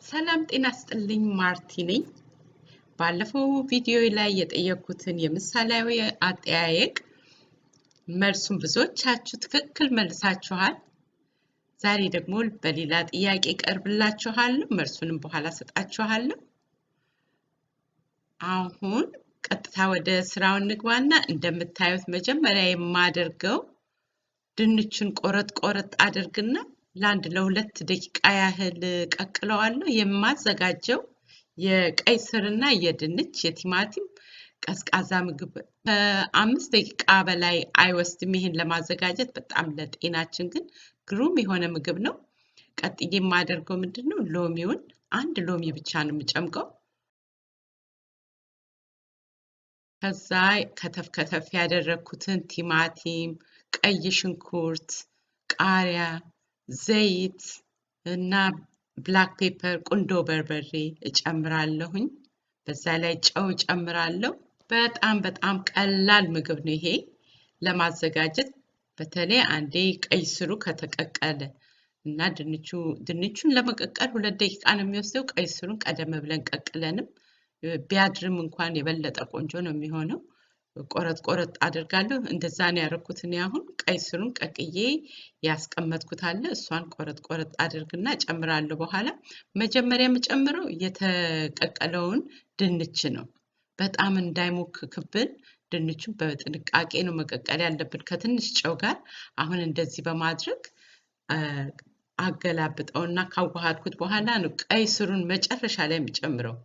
ሰላም ጤና ይስጥልኝ ማርቲ ነኝ ባለፈው ቪዲዮ ላይ የጠየቁትን የምሳሌያዊ አጠያየቅ መልሱን ብዙዎቻችሁ ትክክል መልሳችኋል ዛሬ ደግሞ በሌላ ጥያቄ ቀርብላችኋለሁ መልሱንም በኋላ ሰጣችኋለሁ አሁን ቀጥታ ወደ ስራው እንግባና እንደምታዩት መጀመሪያ የማደርገው ድንቹን ቆረጥ አድርግና ለአንድ ለሁለት ደቂቃ ያህል ቀቅለዋለሁ የማዘጋጀው የቀይ ስርና የድንች የቲማቲም ቀዝቃዛ ምግብ ከ5 ደቂቃ በላይ አይወስድም ይሄን ለማዘጋጀት በጣም ለጤናችን ግን ግሩም የሆነ ምግብ ነው ቀጥዬ የማደርገው ምንድነው ሎሚውን አንድ ሎሚ ብቻ ነው የምጨምቀው ከዛ ከተፍ ያደረኩትን ቲማቲም ቀይ ሽንኩርት ቃሪያ ዘይት እና ብላክ ፔፐር ቁንዶ በርበሬ እጨምራለሁኝ በዛ ላይ ጨው እጨምራለሁ በጣም ቀላል ምግብ ነው ይሄ ለማዘጋጀት በተለይ አንዴ ቀይ ስሩ ከተቀቀለ እና ድንቹን ለመቀቀል 2 ደቂቃ ነው የሚወስደው ቀይ ስሩን ቀደም ብለን ቀቅለንም ቢያድርም እንኳን የበለጠ ቆንጆ ነው የሚሆነው ቆረጥ አድርጋለሁ እንደዛ ነው ያረኩት እኔ አሁን ቀይ ስሩን ቀቅዬ ያስቀመጥኩት አለ እሷን ቆረጥ አድርግና ጨምራለሁ በኋላ መጀመሪያ የምጨምረው የተቀቀለውን ድንች ነው በጣም እንዳይሞክክብን ድንቹን በጥንቃቄ ነው መቀቀል ያለብን ከትንሽ ጨው ጋር አሁን እንደዚህ በማድረግ አገላብጠውና ካዋሃድኩት በኋላ ነው ቀይ ስሩን መጨረሻ ላይ የምጨምረው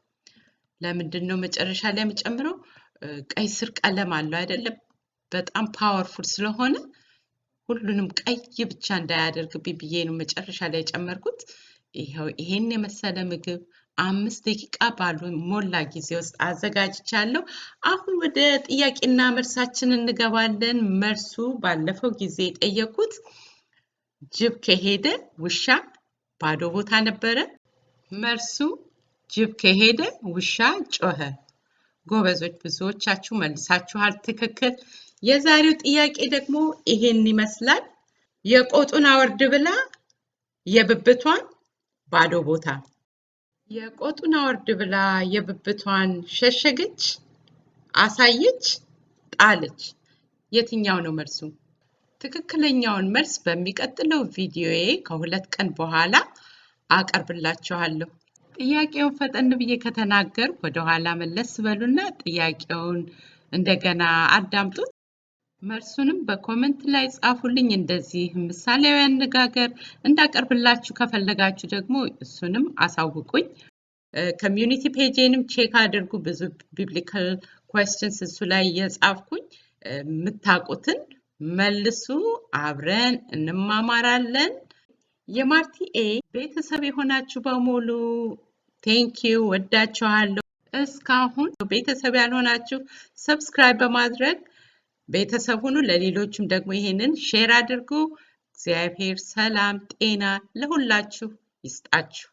ለምንድነው መጨረሻ ላይ የምጨምረው ቀይ ስር ቀለም አለው አይደለም በጣም ፓወርፉል ስለሆነ ሁሉንም ቀይ ብቻ እንዳያደርግብኝ ብዬ ነው መጨረሻ ላይ ጨመርኩት ይሄን የመሰለ ምግብ 5 ደቂቃ ባሉ ሞላ ጊዜ ውስጥ አዘጋጅቻለሁ አሁን ወደ ጥያቄና መልሳችን እንገባለን መልሱ ባለፈው ጊዜ ጠየቁት ጅብ ከሄደ ውሻ ባዶ ቦታ ነበረ መልሱ ጅብ ከሄደ ውሻ ጮኸ ጎበዞች ብዙዎቻችሁ መልሳችኋል ትክክል የዛሬው ጥያቄ ደግሞ ይሄን ይመስላል የቆጡን አወርድ ብላ የብብቷን ባዶ ቦታ የቆጡን አወርድ ብላ የብብቷን ሸሸገች አሳየች ጣለች የትኛው ነው መልሱ ትክክለኛውን መልስ በሚቀጥለው ቪዲዮዬ ከ2 ቀን በኋላ አቀርብላችኋለሁ ጥያቄውን ፈጠን ብዬ ከተናገር ወደ ኋላ መለስ በሉና ጥያቄውን እንደገና አዳምጡት መልሱንም በኮሜንት ላይ ጻፉልኝ እንደዚህ ምሳሌያዊ አነጋገር እንዳቀርብላችሁ ከፈለጋችሁ ደግሞ እሱንም አሳውቁኝ ኮሚዩኒቲ ፔጅንም ቼክ አድርጉ ብዙ ቢብሊካል questions እሱ ላይ የጻፍኩኝ ምታቁትን መልሱ አብረን እንማማራለን የማርቲ ኤ ቤተሰብ የሆናችሁ በሙሉ ቴንክ ዩ ወዳችኋለሁ እስካሁን ቤተሰብ ያልሆናችሁ ሰብስክራይብ በማድረግ ቤተሰብ ሁኑ ለሌሎችም ደግሞ ይሄንን ሼር አድርጉ እግዚአብሔር ሰላም ጤና ለሁላችሁ ይስጣችሁ